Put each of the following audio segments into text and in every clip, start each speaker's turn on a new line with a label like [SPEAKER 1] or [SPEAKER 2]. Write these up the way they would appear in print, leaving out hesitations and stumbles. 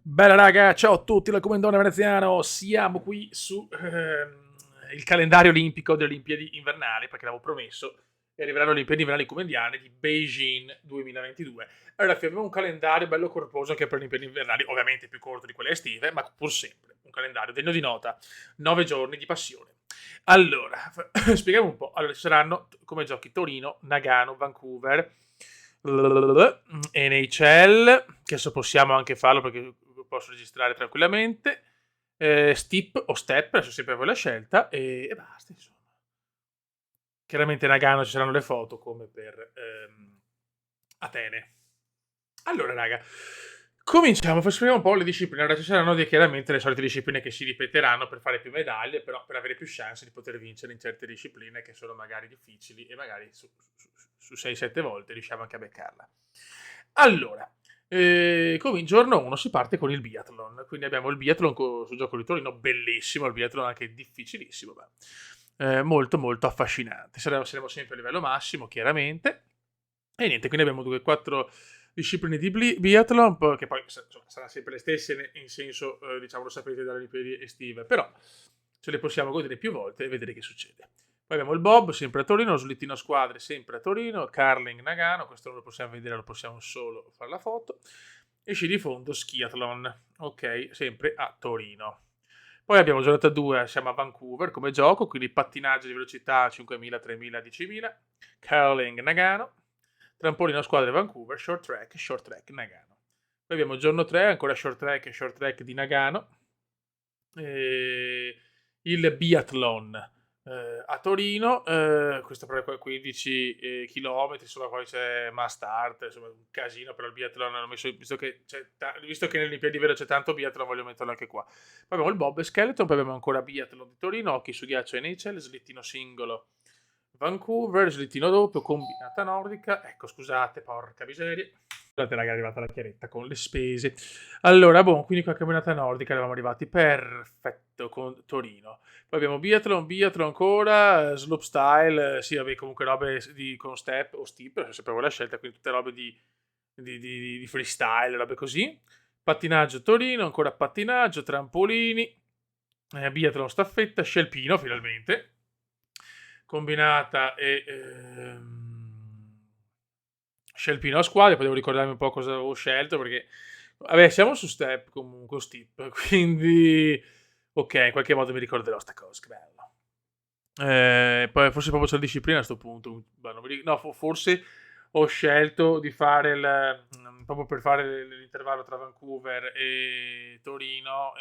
[SPEAKER 1] Bella raga, ciao a tutti dal Comandone Veneziano, siamo qui su il calendario olimpico delle Olimpiadi invernali, perché l'avevo promesso, e arriveranno le Olimpiadi invernali comundiane di Beijing 2022. Allora, abbiamo un calendario bello corposo anche per le Olimpiadi invernali, ovviamente più corto di quelle estive, ma pur sempre un calendario degno di nota, 9 giorni di passione. Allora, spieghiamo un po'. Allora, ci saranno come giochi Torino, Nagano, Vancouver, NHL, che adesso possiamo anche farlo perché posso registrare tranquillamente, Steep o Step, adesso sempre voi la scelta, e basta, insomma. Chiaramente Nagano ci saranno le foto come per Atene. Allora, raga, cominciamo, spieghiamo un po' le discipline. Allora, ci saranno chiaramente le solite discipline che si ripeteranno per fare più medaglie, però per avere più chance di poter vincere in certe discipline che sono magari difficili e magari su 6-7 volte riusciamo anche a beccarla. Allora, come in giorno 1 si parte con il biathlon, quindi abbiamo il biathlon sul gioco di Torino, bellissimo, il biathlon anche difficilissimo, ma molto molto affascinante. Saremo sempre a livello massimo, chiaramente. E niente, quindi abbiamo 4 discipline di biathlon, che poi insomma, saranno sempre le stesse, in senso, diciamo, lo sapete dalle Olimpiadi estive, però ce le possiamo godere più volte e vedere che succede. Poi abbiamo il bob, sempre a Torino, lo slittino a squadre, sempre a Torino, curling Nagano, questo non lo possiamo vedere, lo possiamo solo fare la foto, e sci di fondo skiathlon, ok, sempre a Torino. Poi abbiamo giornata 2, siamo a Vancouver come gioco, quindi pattinaggio di velocità 5.000, 3.000, 10.000, curling Nagano, trampolino a squadre Vancouver, short track Nagano. Poi abbiamo giorno 3, ancora short track di Nagano, il biathlon a Torino, questo per 15 km, insomma poi c'è mass start, insomma un casino, però il biathlon hanno messo, visto che nelle Olimpiadi vero c'è tanto biathlon, voglio metterlo anche qua. Poi abbiamo il bob e skeleton, poi abbiamo ancora biathlon di Torino, hockey su ghiaccio NHL, slittino singolo Vancouver, slittino doppio, combinata nordica, ecco scusate, porca miseria. Scusate raga, è arrivata la chiaretta con le spese. Allora, boh, quindi con la camminata nordica eravamo arrivati, perfetto, con Torino. Poi abbiamo biathlon ancora, slopestyle, sì, vabbè, comunque robe con step o steep, sempre voi la scelta, quindi tutte robe di freestyle, robe così. Pattinaggio Torino, ancora pattinaggio, trampolini, biathlon staffetta, scelpino finalmente, combinata e scelpino a squadre, poi devo ricordarmi un po' cosa avevo scelto perché vabbè, siamo su step comunque, steep, quindi ok, in qualche modo mi ricorderò sta cosa, che bello. Poi forse proprio c'è la disciplina a sto punto. No, forse ho scelto di fare proprio per fare l'intervallo tra Vancouver e Torino,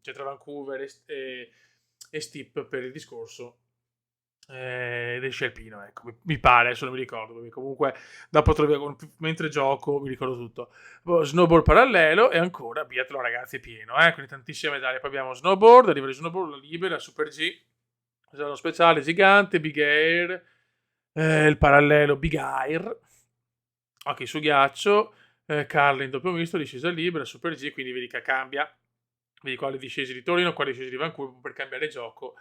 [SPEAKER 1] cioè tra Vancouver e Steep per il discorso del Scelpino, ecco, mi pare, adesso non mi ricordo, perché comunque dopo mentre gioco mi ricordo tutto. Snowboard parallelo e ancora biathlon ragazzi è pieno, quindi tantissime medaglie. Poi abbiamo snowboard, arriva il snowboard, la libera, super G, lo speciale gigante, big air, il parallelo big air, ok su ghiaccio, curling doppio misto, discesa libera, super G, quindi vedi che cambia, vedi quale discesi di Torino, quale discesi di Vancouver per cambiare gioco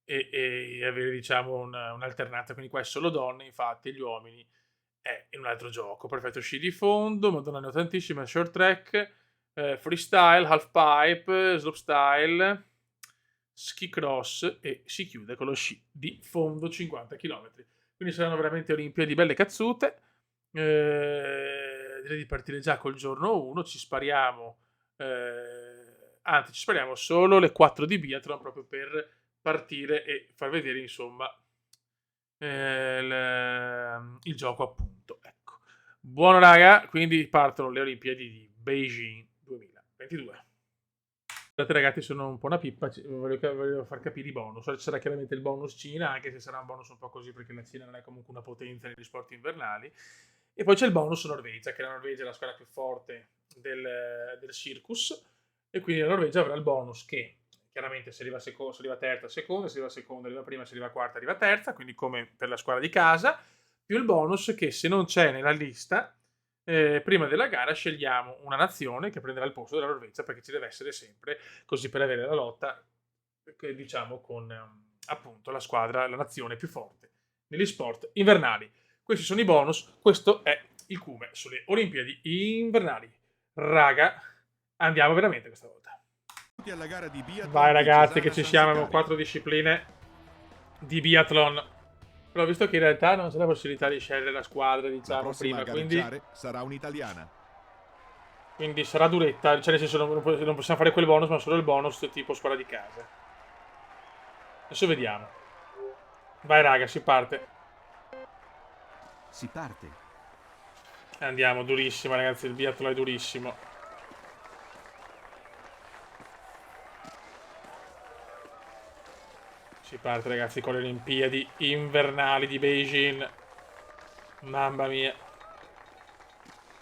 [SPEAKER 1] e avere diciamo un'alternanza, quindi qua è solo donne, infatti gli uomini è in un altro gioco. Perfetto, sci di fondo, madonna ne ho tantissime, short track, freestyle, half pipe, slopestyle, ski cross e si chiude con lo sci di fondo 50 km. Quindi saranno veramente Olimpiadi belle cazzute. Direi di partire già col giorno 1, ci spariamo, anzi ci spariamo solo le 4 di biathlon proprio per partire e far vedere insomma il gioco appunto, ecco. Buono raga, quindi partono le Olimpiadi di Beijing 2022. Scusate ragazzi, sono un po' una pippa, voglio far capire i bonus. Ci sarà chiaramente il bonus Cina, anche se sarà un bonus un po' così perché la Cina non è comunque una potenza negli sport invernali. E poi c'è il bonus Norvegia, che la Norvegia è la squadra più forte del Circus, e quindi la Norvegia avrà il bonus che chiaramente se arriva, se arriva terza, seconda, se arriva seconda, arriva prima, se arriva quarta, arriva terza, quindi come per la squadra di casa, più il bonus che se non c'è nella lista, prima della gara scegliamo una nazione che prenderà il posto della Norvegia, perché ci deve essere sempre, così per avere la lotta, diciamo, con appunto la squadra, la nazione più forte negli sport invernali. Questi sono i bonus, questo è il cume sulle Olimpiadi invernali. Raga, Andiamo veramente questa volta.
[SPEAKER 2] Alla gara di biathlon
[SPEAKER 1] Vai
[SPEAKER 2] di
[SPEAKER 1] ragazzi che
[SPEAKER 2] Cesana
[SPEAKER 1] ci
[SPEAKER 2] San
[SPEAKER 1] siamo, abbiamo
[SPEAKER 2] Sicario.
[SPEAKER 1] 4 discipline di biathlon. Però visto che in realtà non c'è la possibilità di scegliere la squadra,
[SPEAKER 2] La
[SPEAKER 1] diciamo,
[SPEAKER 2] prossima a
[SPEAKER 1] prima, quindi
[SPEAKER 2] gareggiare sarà un'italiana.
[SPEAKER 1] sarà duretta, cioè nel senso non possiamo fare quel bonus, ma solo il bonus tipo squadra di casa. Adesso vediamo. Vai raga, si parte.
[SPEAKER 3] Si parte.
[SPEAKER 1] Andiamo, durissima ragazzi, il biathlon è durissimo. Si parte ragazzi con le Olimpiadi invernali di Beijing. Mamma mia.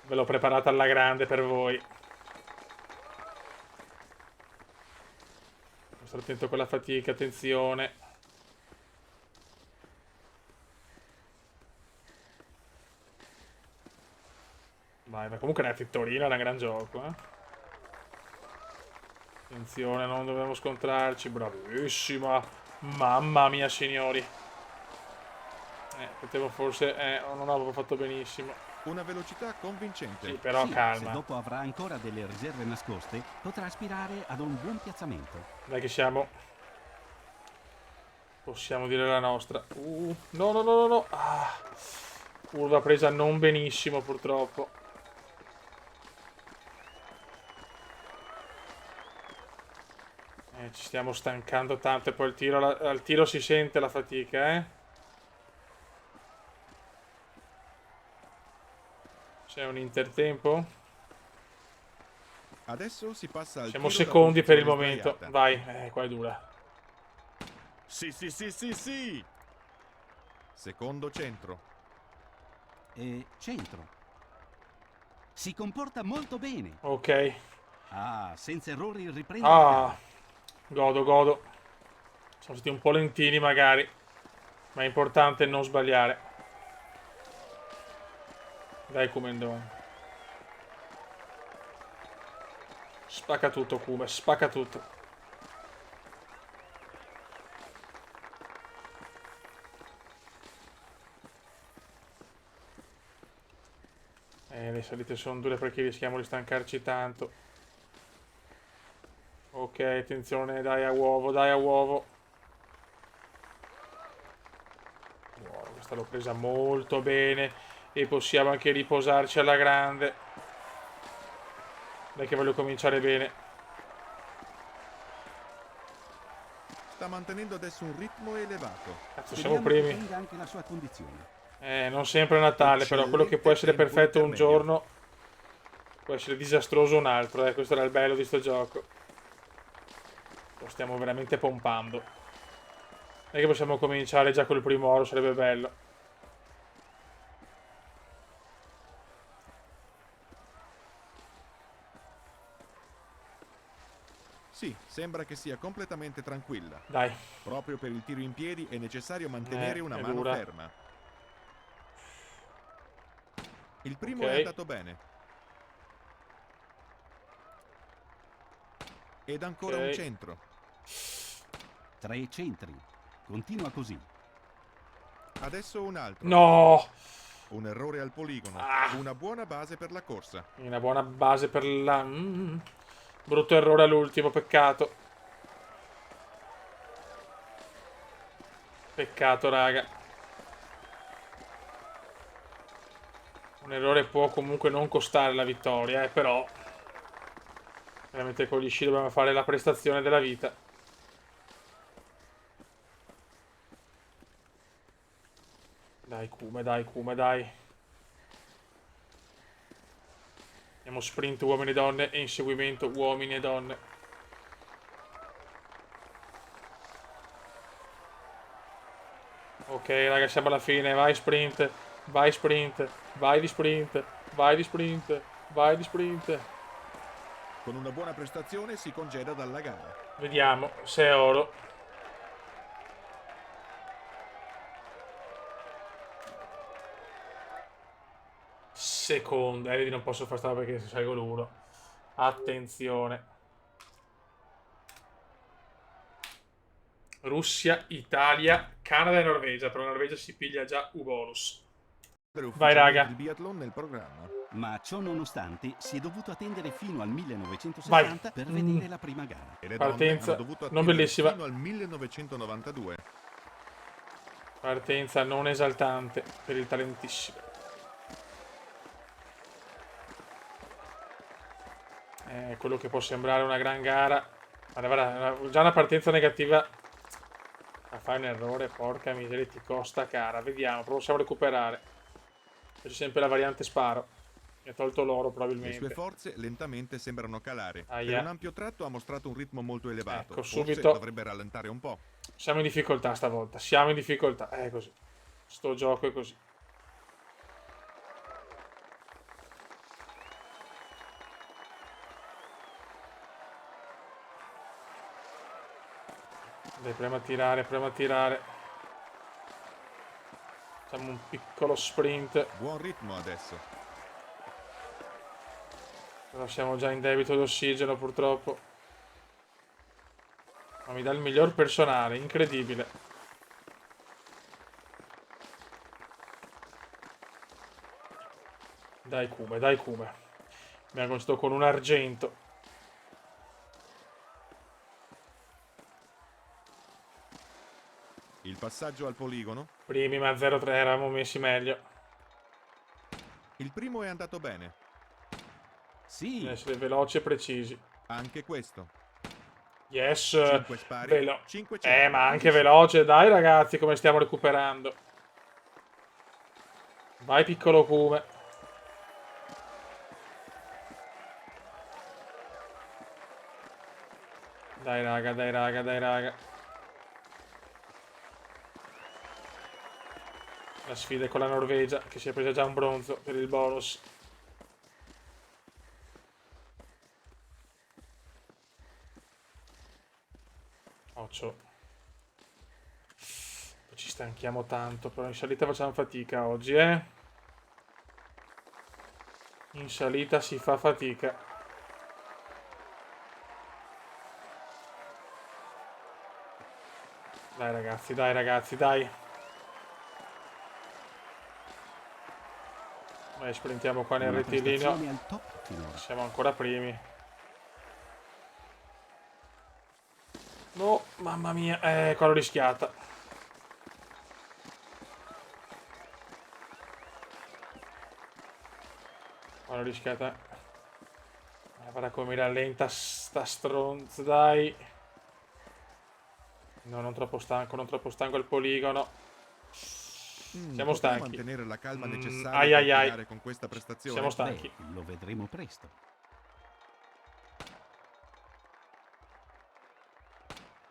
[SPEAKER 1] Ve l'ho preparata alla grande per voi. Devo stare attento con la fatica, attenzione. Vai, ma comunque è Torino, è un gran gioco, eh. Attenzione, non dobbiamo scontrarci. Bravissima. Mamma mia, signori. Potevo forse... non avevo fatto benissimo.
[SPEAKER 2] Una velocità convincente.
[SPEAKER 1] Sì, però
[SPEAKER 3] Sì,
[SPEAKER 1] calma.
[SPEAKER 3] se dopo avrà ancora delle riserve nascoste, potrà aspirare ad un buon piazzamento.
[SPEAKER 1] Dai che siamo... Possiamo dire la nostra. No, no, no, no, no. Curva presa non benissimo, purtroppo. Ci stiamo stancando tanto. E poi il tiro, al tiro si sente la fatica, eh. C'è un intertempo.
[SPEAKER 2] Adesso si passa al
[SPEAKER 1] Siamo
[SPEAKER 2] tiro da
[SPEAKER 1] secondi per il
[SPEAKER 2] posizione
[SPEAKER 1] momento.
[SPEAKER 2] sdraiata.
[SPEAKER 1] Vai, qua è dura.
[SPEAKER 2] Sì, sì, sì, sì, sì. Secondo centro.
[SPEAKER 3] E centro. Si comporta molto bene.
[SPEAKER 1] Ok.
[SPEAKER 3] Senza errori riprende la gara.
[SPEAKER 1] Godo. Siamo stati un po' lentini magari. Ma è importante non sbagliare. Dai Kumendon. Spacca tutto Kume, spacca tutto. Le salite sono dure perché rischiamo di stancarci tanto. Ok, attenzione, dai a uovo, dai a uovo. Wow, questa l'ho presa molto bene. E possiamo anche riposarci alla grande. Dai che voglio cominciare bene.
[SPEAKER 2] Sta mantenendo adesso un ritmo elevato.
[SPEAKER 1] Cazzo, siamo
[SPEAKER 3] Speriamo che
[SPEAKER 1] primi.
[SPEAKER 3] tenga anche la sua condizione.
[SPEAKER 1] Non sempre è Natale, però quello che può essere
[SPEAKER 2] Eccellente tempo
[SPEAKER 1] perfetto un
[SPEAKER 2] intermedio.
[SPEAKER 1] giorno può essere disastroso un altro. Questo era il bello di sto gioco. Lo stiamo veramente pompando. Non è che possiamo cominciare già col primo oro, sarebbe bello.
[SPEAKER 2] Sì, sembra che sia completamente tranquilla.
[SPEAKER 1] Dai.
[SPEAKER 2] Proprio per il tiro in piedi è necessario mantenere una
[SPEAKER 1] è
[SPEAKER 2] mano
[SPEAKER 1] dura.
[SPEAKER 2] ferma. Il primo
[SPEAKER 1] Ok.
[SPEAKER 2] è andato bene. Ed ancora
[SPEAKER 1] Ok.
[SPEAKER 2] un centro.
[SPEAKER 3] 3 centri. Continua così.
[SPEAKER 2] Adesso un altro.
[SPEAKER 1] No!
[SPEAKER 2] Un errore al poligono. Una buona base per la corsa.
[SPEAKER 1] Una buona base per la... Brutto errore all'ultimo, peccato. Peccato, raga. Un errore può comunque non costare la vittoria, però... Veramente con gli sci dobbiamo fare la prestazione della vita. Dai, Kume, dai. Andiamo sprint uomini e donne e inseguimento uomini e donne. Ok, raga, siamo alla fine. Vai sprint, vai sprint, vai di sprint, vai di sprint, vai di sprint.
[SPEAKER 2] Con una buona prestazione si congeda dalla gara.
[SPEAKER 1] Vediamo se è oro. Seconda, vedi, non posso far stare perché se salgo l'uno. Attenzione. Russia, Italia, Canada e Norvegia. Però la Norvegia si piglia già U bonus. Vai, raga.
[SPEAKER 2] Il biathlon nel programma.
[SPEAKER 3] Ma ciò nonostante si è dovuto attendere fino al 1960 per vedere la prima gara.
[SPEAKER 2] E le
[SPEAKER 1] Partenza
[SPEAKER 2] donne hanno dovuto
[SPEAKER 1] non
[SPEAKER 2] attendere
[SPEAKER 1] bellissima.
[SPEAKER 2] fino al 1992.
[SPEAKER 1] Partenza non esaltante per il talentissimo. Quello che può sembrare una gran gara. Guarda, già una partenza negativa a fare un errore, porca miseria, ti costa cara. Vediamo, possiamo recuperare. C'è sempre la variante sparo. Mi ha tolto l'oro
[SPEAKER 2] Le sue
[SPEAKER 1] probabilmente.
[SPEAKER 2] forze lentamente sembrano calare. Per
[SPEAKER 1] Aia.
[SPEAKER 2] un ampio tratto ha mostrato un ritmo molto elevato.
[SPEAKER 1] Ecco,
[SPEAKER 2] Forse
[SPEAKER 1] subito.
[SPEAKER 2] dovrebbe rallentare un po'.
[SPEAKER 1] Siamo in difficoltà stavolta. Siamo in difficoltà. È così. Sto gioco è così. Dai, proviamo a tirare, proviamo a tirare. Facciamo un piccolo sprint.
[SPEAKER 2] Buon ritmo adesso.
[SPEAKER 1] Però siamo già in debito d'ossigeno purtroppo. Ma mi dà il miglior personale, incredibile. Dai Kume, dai Kume. Abbiamo cominciato con un argento.
[SPEAKER 2] Il passaggio al poligono.
[SPEAKER 1] Primi ma 0-3 eravamo messi meglio.
[SPEAKER 2] Il primo è andato bene.
[SPEAKER 3] Sì,
[SPEAKER 1] Bisogna essere veloci e precisi.
[SPEAKER 2] Anche questo.
[SPEAKER 1] Yes.
[SPEAKER 2] 5 spari, 5 centri.
[SPEAKER 1] Ma anche veloce. Dai ragazzi, come stiamo recuperando. Vai piccolo Kume. Dai raga, dai raga, dai raga. La sfida è con la Norvegia, che si è presa già un bronzo per il bonus. Occhio. Ci stanchiamo tanto, però in salita facciamo fatica oggi, eh. In salita si fa fatica. Dai ragazzi, dai. Noi sprintiamo qua nel
[SPEAKER 3] una
[SPEAKER 1] rettilineo.
[SPEAKER 3] prestazione al top finora.
[SPEAKER 1] Siamo ancora primi. No, mamma mia. Qua l'ho rischiata. Qua l'ho rischiata. Guarda come mi rallenta sta stronza, dai. No, non troppo stanco il poligono. Siamo
[SPEAKER 2] Potrà
[SPEAKER 1] stanchi.
[SPEAKER 2] mantenere la calma
[SPEAKER 1] Ai
[SPEAKER 2] necessaria
[SPEAKER 1] ai
[SPEAKER 2] per
[SPEAKER 1] ai.
[SPEAKER 2] tirare con questa prestazione.
[SPEAKER 1] Siamo stanchi.
[SPEAKER 3] Beh, lo vedremo presto.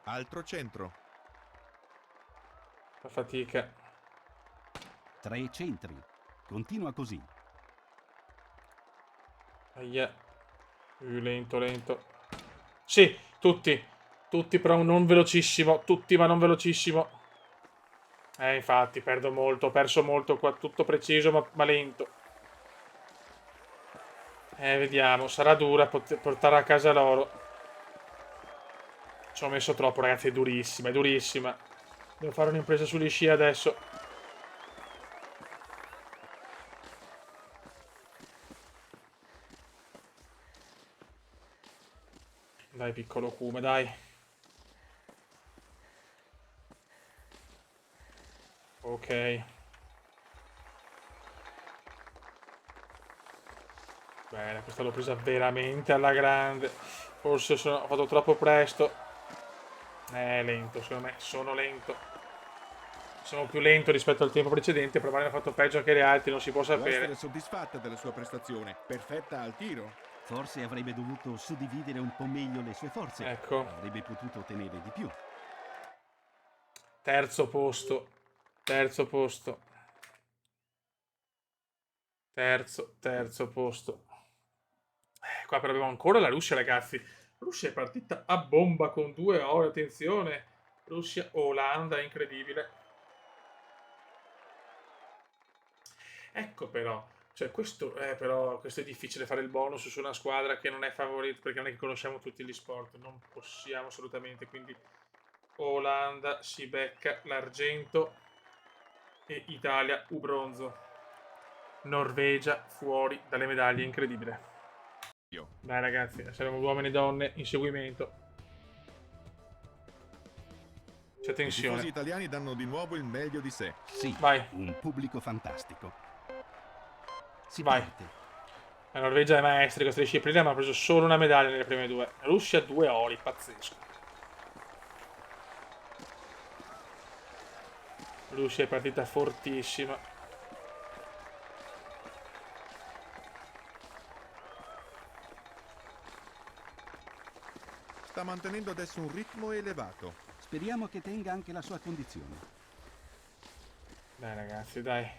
[SPEAKER 2] Altro centro.
[SPEAKER 1] Fa fatica.
[SPEAKER 3] 3 centri. Continua così.
[SPEAKER 1] Aia. Lento, lento. Sì, tutti. Tutti, però non velocissimo. Tutti, ma non velocissimo. Infatti, perdo molto. Ho perso molto qua. Tutto preciso, ma lento. Vediamo. Sarà dura portare a casa l'oro. Ci ho messo troppo, ragazzi. È durissima, è durissima. Devo fare un'impresa sugli sci adesso. Dai, piccolo Kume, dai. Ok. Bene, questa l'ho presa veramente alla grande. Forse ho fatto troppo presto. Lento, secondo me. Sono lento. Sono più lento rispetto al tempo precedente, però magari hanno fatto peggio anche gli altri, non si può
[SPEAKER 2] Può essere
[SPEAKER 1] sapere.
[SPEAKER 2] soddisfatta della sua prestazione. Perfetta al tiro.
[SPEAKER 3] Forse avrebbe dovuto suddividere un po' meglio le sue forze.
[SPEAKER 1] Ecco.
[SPEAKER 3] Avrebbe potuto ottenere di più.
[SPEAKER 1] Terzo posto. Terzo posto. Terzo posto. Qua però abbiamo ancora la Russia, ragazzi. La Russia è partita a bomba con 2 ore, attenzione. Russia-Olanda, incredibile. Ecco però, cioè questo è difficile fare il bonus su una squadra che non è favorita, perché non è che conosciamo tutti gli sport, non possiamo assolutamente, quindi Olanda si becca l'argento e Italia bronzo. Norvegia fuori dalle medaglie, incredibile. Dai ragazzi, saremo uomini e donne, inseguimento. C'è
[SPEAKER 2] I tifosi
[SPEAKER 1] tensione.
[SPEAKER 2] italiani danno di nuovo il meglio di sé.
[SPEAKER 3] Sì,
[SPEAKER 1] Vai.
[SPEAKER 3] un pubblico fantastico. Si
[SPEAKER 1] Vai.
[SPEAKER 3] parte.
[SPEAKER 1] La Norvegia è maestra di questa disciplina, ma ha preso solo una medaglia nelle prime due. La Russia 2 ori, pazzesco. La Russia è partita fortissima.
[SPEAKER 2] Sta mantenendo adesso un ritmo elevato.
[SPEAKER 3] Speriamo che tenga anche la sua condizione.
[SPEAKER 1] Dai ragazzi, dai.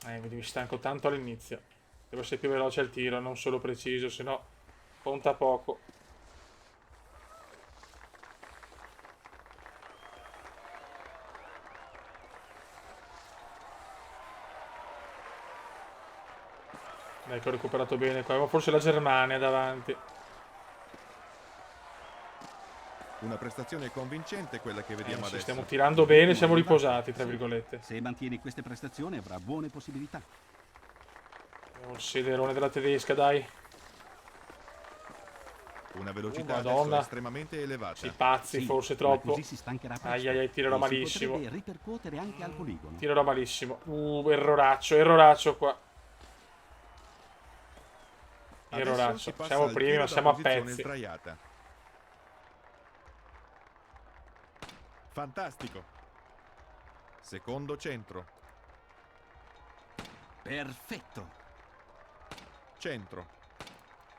[SPEAKER 1] Mi stanco tanto all'inizio. Devo essere più veloce al tiro, non solo preciso, se no conta poco. Dai che ho recuperato bene qua. Avevo forse la Germania davanti.
[SPEAKER 2] Una prestazione convincente quella che vediamo
[SPEAKER 1] Sì,
[SPEAKER 2] adesso.
[SPEAKER 1] stiamo tirando bene, siamo riposati, tra virgolette.
[SPEAKER 3] Se mantiene queste prestazioni avrà buone possibilità.
[SPEAKER 1] Abbiamo il sederone della tedesca, dai.
[SPEAKER 2] Una velocità adesso
[SPEAKER 1] Madonna.
[SPEAKER 2] estremamente elevata.
[SPEAKER 1] Si pazzi,
[SPEAKER 3] Sì,
[SPEAKER 1] forse
[SPEAKER 3] ma
[SPEAKER 1] troppo.
[SPEAKER 3] così si stancherà presto.
[SPEAKER 1] Ai, tirerò
[SPEAKER 3] E si
[SPEAKER 1] malissimo.
[SPEAKER 3] potrebbe ripercuotere anche al poligono.
[SPEAKER 1] Tirerò malissimo. Erroraccio qua.
[SPEAKER 2] Adesso si
[SPEAKER 1] Erroraccio.
[SPEAKER 2] passa
[SPEAKER 1] Siamo
[SPEAKER 2] al
[SPEAKER 1] primi,
[SPEAKER 2] tiro
[SPEAKER 1] ma
[SPEAKER 2] da
[SPEAKER 1] siamo a
[SPEAKER 2] posizione
[SPEAKER 1] pezzi.
[SPEAKER 2] sdraiata. Fantastico. Secondo centro.
[SPEAKER 3] Perfetto.
[SPEAKER 2] Centro.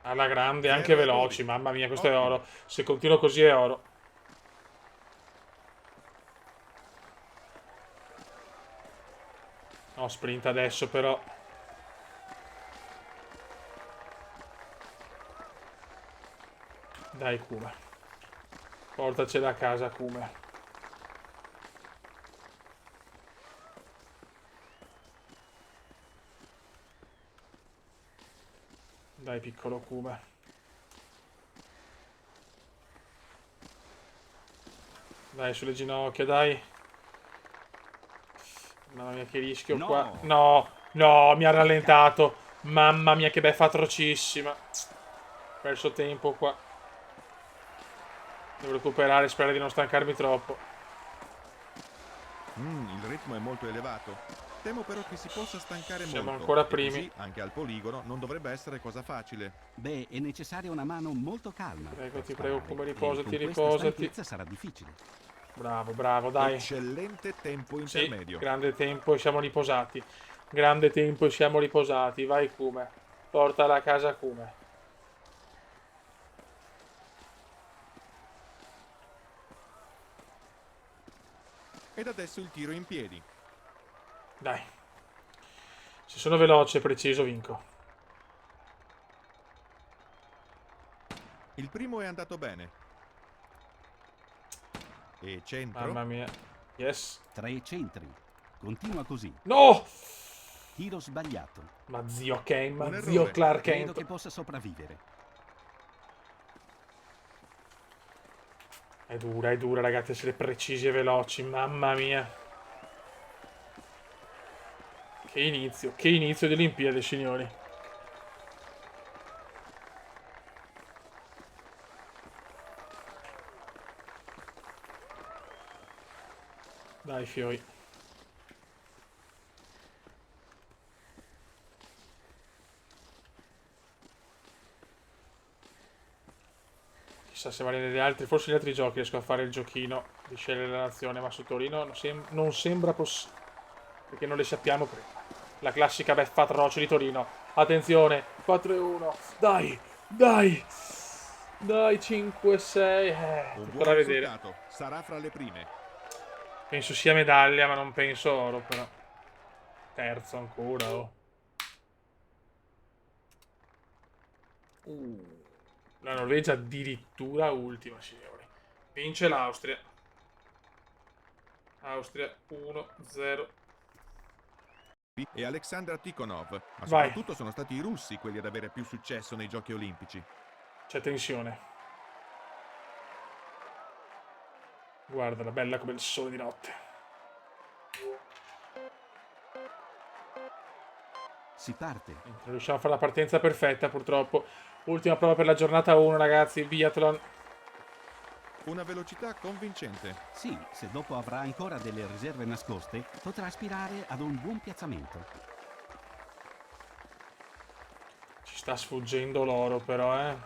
[SPEAKER 1] Alla grande,
[SPEAKER 2] Zero
[SPEAKER 1] anche
[SPEAKER 2] errori.
[SPEAKER 1] veloci. Mamma mia, questo è
[SPEAKER 2] Ottimo.
[SPEAKER 1] oro. Se continuo così è oro. No, sprint adesso però. Dai, Kuma. Portacela a casa, Kuma. Dai, piccolo Kuma. Dai, sulle ginocchia, dai. Mamma mia, che rischio
[SPEAKER 3] No.
[SPEAKER 1] qua. No, no, mi ha rallentato. Mamma mia, che beffa atrocissima. Perso tempo qua. Devo recuperare, spero di non stancarmi troppo.
[SPEAKER 2] Il ritmo è molto elevato. Temo però che si possa stancare
[SPEAKER 1] Siamo
[SPEAKER 2] molto.
[SPEAKER 1] ancora
[SPEAKER 2] E
[SPEAKER 1] primi.
[SPEAKER 2] così, anche al poligono, non dovrebbe essere cosa facile.
[SPEAKER 3] Beh, è necessaria una mano molto calma.
[SPEAKER 1] Prego,
[SPEAKER 3] per
[SPEAKER 1] ti prego,
[SPEAKER 3] sparare.
[SPEAKER 1] come
[SPEAKER 3] E
[SPEAKER 1] riposati,
[SPEAKER 3] con questa
[SPEAKER 1] riposati.
[SPEAKER 3] stanchezza sarà difficile.
[SPEAKER 1] Bravo, bravo, dai.
[SPEAKER 2] Eccellente tempo
[SPEAKER 1] Sì,
[SPEAKER 2] intermedio.
[SPEAKER 1] grande tempo e siamo riposati. Grande tempo e siamo riposati. Vai, Kume. Portala a casa, Kume.
[SPEAKER 2] Ed adesso il tiro in piedi.
[SPEAKER 1] Dai. Se sono veloce e preciso, vinco.
[SPEAKER 2] Il primo è andato bene. E centro.
[SPEAKER 1] Mamma mia. Yes.
[SPEAKER 3] 3 centri. Continua così.
[SPEAKER 1] No!
[SPEAKER 3] Tiro sbagliato.
[SPEAKER 1] Ma zio Kane,
[SPEAKER 2] Un
[SPEAKER 1] ma
[SPEAKER 2] errore.
[SPEAKER 1] zio Clark
[SPEAKER 3] Credo che
[SPEAKER 1] Kent.
[SPEAKER 3] possa sopravvivere.
[SPEAKER 1] È dura, ragazzi, essere precisi e veloci. Mamma mia. Che inizio di Olimpiadi, signori. Dai, fioi. Chissà se vale degli altri. Forse gli altri giochi riesco a fare il giochino di scegliere la nazione, ma su Torino non sembra possibile. Perché non le sappiamo prima. La classica beffa atroce di Torino. Attenzione, 4-1. Dai, dai. Dai, 5-6.
[SPEAKER 2] Un
[SPEAKER 1] Tutto
[SPEAKER 2] buon
[SPEAKER 1] da vedere.
[SPEAKER 2] risultato. Sarà fra le prime.
[SPEAKER 1] Penso sia medaglia, ma non penso oro, però. Terzo ancora, oh. La Norvegia addirittura ultima, signori. Vince l'Austria. Austria 1-0.
[SPEAKER 2] E Alexandra Tikhonov. Ma
[SPEAKER 1] Vai.
[SPEAKER 2] soprattutto sono stati i russi quelli ad avere più successo nei giochi olimpici.
[SPEAKER 1] C'è tensione. Guardala, bella come il sole di notte.
[SPEAKER 3] Si parte.
[SPEAKER 1] Non riusciamo a fare la partenza perfetta, purtroppo. Ultima prova per la giornata 1, ragazzi. Biathlon.
[SPEAKER 2] Una velocità convincente.
[SPEAKER 3] Sì, se dopo avrà ancora delle riserve nascoste, potrà aspirare ad un buon piazzamento.
[SPEAKER 1] Ci sta sfuggendo l'oro, però, eh.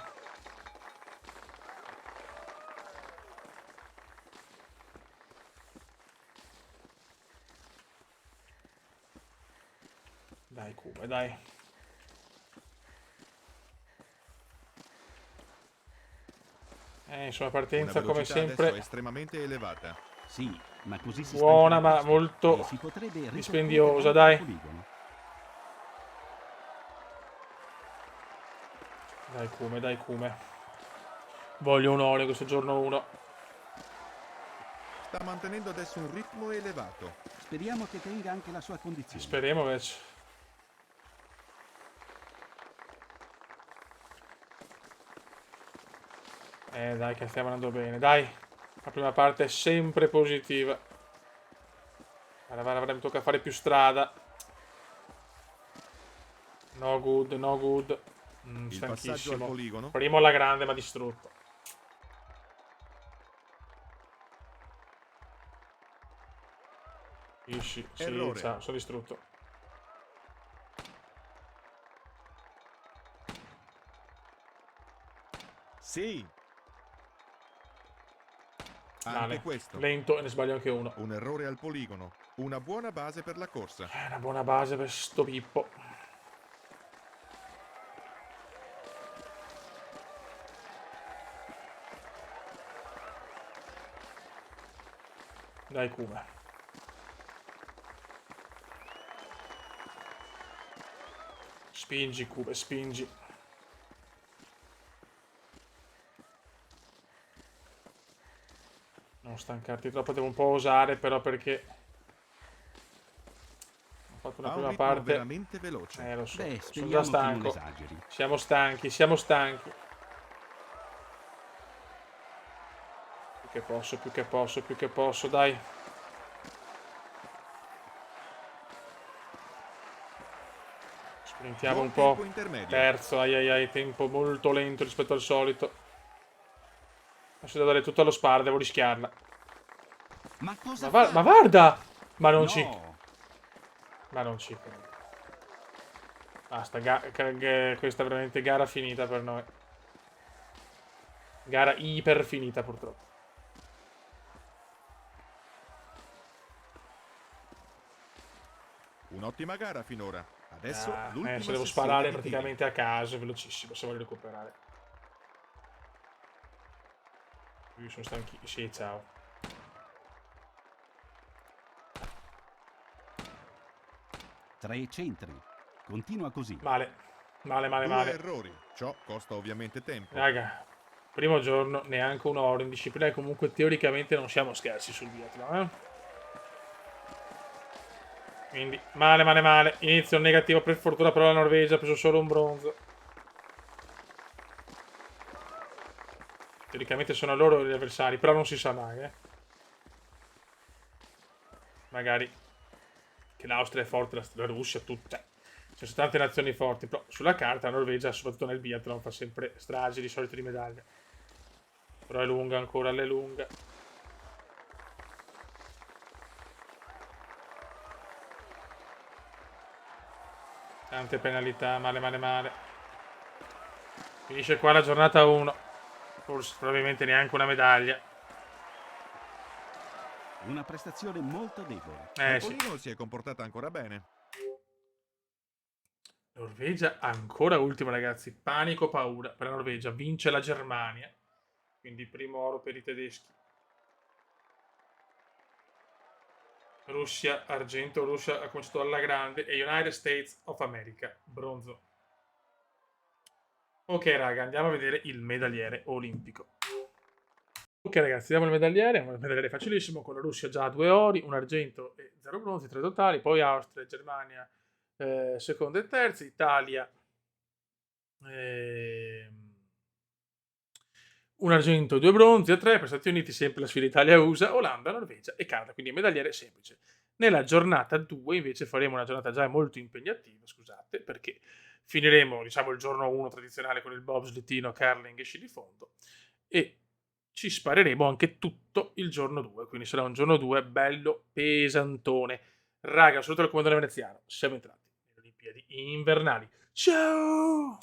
[SPEAKER 1] Dai, Cube, dai. Insomma,
[SPEAKER 2] Una
[SPEAKER 1] partenza come
[SPEAKER 2] velocità adesso
[SPEAKER 1] sempre
[SPEAKER 2] estremamente elevata.
[SPEAKER 3] Sì, ma così si
[SPEAKER 1] buona,
[SPEAKER 3] stanca la
[SPEAKER 1] ma
[SPEAKER 3] pista
[SPEAKER 1] molto
[SPEAKER 3] e si potrebbe ripercorrere
[SPEAKER 1] dispendiosa,
[SPEAKER 3] anche
[SPEAKER 1] dai.
[SPEAKER 3] il poligono.
[SPEAKER 1] Dai, Cume. Voglio un oro questo giorno 1.
[SPEAKER 2] Sta mantenendo adesso un ritmo elevato.
[SPEAKER 3] Speriamo che tenga anche la sua condizione.
[SPEAKER 1] Speriamo invece. Dai, che stiamo andando bene. Dai, la prima parte è sempre positiva. Guarda, mi tocca fare più strada. No good, no good.
[SPEAKER 2] Il passaggio al
[SPEAKER 1] Stanchissimo.
[SPEAKER 2] poligono.
[SPEAKER 1] Primo alla grande, ma distrutto. Sì,
[SPEAKER 2] Errore.
[SPEAKER 1] ciao, sono distrutto.
[SPEAKER 2] Sì.
[SPEAKER 1] Male.
[SPEAKER 2] Anche questo.
[SPEAKER 1] Lento e ne sbaglio anche uno.
[SPEAKER 2] Un errore al poligono. Una buona base per la corsa.
[SPEAKER 1] È una buona base per sto Pippo. Dai, Kuma. Spingi, Kuma, spingi. Non stancarti troppo, devo un po' osare però perché ho fatto una
[SPEAKER 2] Ha un
[SPEAKER 1] prima
[SPEAKER 2] ritmo
[SPEAKER 1] parte.
[SPEAKER 2] veramente veloce.
[SPEAKER 1] Lo so,
[SPEAKER 3] Beh,
[SPEAKER 1] sono già
[SPEAKER 3] speriamo che non
[SPEAKER 1] stanco.
[SPEAKER 3] esageri.
[SPEAKER 1] Siamo stanchi, siamo stanchi. Più che posso, più che posso, più che posso, dai. Sprintiamo
[SPEAKER 2] Buon
[SPEAKER 1] un po'.
[SPEAKER 2] tempo intermedio.
[SPEAKER 1] Terzo, ai, tempo molto lento rispetto al solito. Adesso devo dare tutto allo spar, devo rischiarla.
[SPEAKER 3] Ma cosa
[SPEAKER 1] Ma guarda! Ma non
[SPEAKER 3] No!
[SPEAKER 1] ci... Ma non ci credo. Basta, questa è veramente gara finita per noi. Gara iper finita purtroppo.
[SPEAKER 2] Un'ottima gara finora. Adesso l'ultima
[SPEAKER 1] Adesso devo
[SPEAKER 2] sessione
[SPEAKER 1] sparare
[SPEAKER 2] di tiri.
[SPEAKER 1] praticamente a caso, velocissimo, se voglio recuperare. Io sono stanchi. Sì, ciao.
[SPEAKER 3] Tre centri. Continua così.
[SPEAKER 1] Male. Male.
[SPEAKER 2] Due errori. Ciò costa ovviamente tempo.
[SPEAKER 1] Raga, primo giorno, neanche un oro in disciplina e comunque teoricamente non siamo scherzi sul biathlon, eh? Quindi, male. Inizio negativo per fortuna, però la Norvegia ha preso solo un bronzo. Teoricamente sono loro gli avversari, però non si sa mai, eh. Magari che l'Austria è forte, la Russia, tutte. Ci sono tante nazioni forti, però sulla carta la Norvegia, soprattutto nel biathlon, fa sempre stragi di solito di medaglie. Però è lunga ancora, è lunga. Tante penalità, male. Finisce qua la giornata 1. Forse, probabilmente neanche una medaglia.
[SPEAKER 3] Una prestazione molto debole.
[SPEAKER 2] Il
[SPEAKER 1] Sì.
[SPEAKER 2] poligono si è comportata ancora bene.
[SPEAKER 1] Norvegia ancora ultima, ragazzi. Panico, paura per la Norvegia. Vince la Germania. Quindi primo oro per i tedeschi. Russia, argento. Russia ha cominciato alla grande. E United States of America, bronzo. Ok, raga, andiamo a vedere il medagliere olimpico. Ok, ragazzi, diamo il medagliere. Un medagliere facilissimo. Con la Russia già 2 ori, un argento e 0 bronzi, 3 totali. Poi Austria e Germania seconda e terza. Italia un argento, 2 bronzi a 3. Per Stati Uniti sempre la sfida Italia-USA, Olanda, Norvegia e Canada. Quindi medagliere semplice. Nella giornata 2 invece faremo una giornata già molto impegnativa, scusate, perché finiremo, diciamo, il giorno 1 tradizionale con il bobslettino, curling e sci di fondo e ci spareremo anche tutto il giorno 2, quindi sarà un giorno 2 bello pesantone. Raga, saluto dal comandante veneziano, siamo entrati nelle Olimpiadi invernali. Ciao!